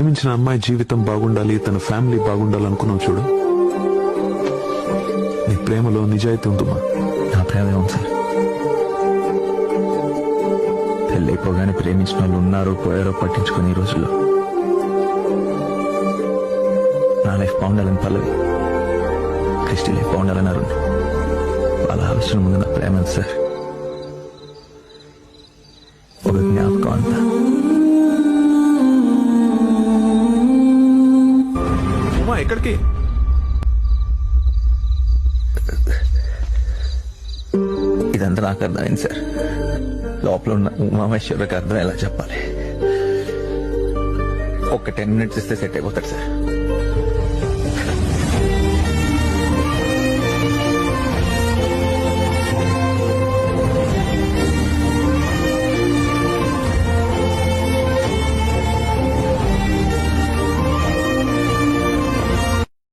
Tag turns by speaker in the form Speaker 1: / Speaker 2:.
Speaker 1: ప్రేమించిన అమ్మాయి జీవితం బాగుండాలి, తన ఫ్యామిలీ బాగుండాలనుకున్నావు చూడు. నీ ప్రేమలో నిజాయితీ ఉందమ్మా.
Speaker 2: నా ప్రేమ ఉంది సార్. పెళ్ళైపోగానే ప్రేమించిన వాళ్ళు ఉన్నారో పోయారో పట్టించుకుని ఈ రోజుల్లో నా లైఫ్ బాగుండాలని పల్లవి, క్రిస్టి లైఫ్ బాగుండాలని అరుణ్. వాళ్ళ ఆలోచన ముందు నా ప్రేమ ఉంది సార్. ఒక జ్ఞాపకం అంతా.
Speaker 1: ఉమా ఎక్కడికి?
Speaker 2: ఇదంతా నాకు అర్థమైంది సార్. లోపల ఉన్న ఉమామేశ్వరికి అర్థం ఎలా చెప్పాలి? ఒక 10 minutes ఇస్తే సెట్ అయిపోతాడు సార్.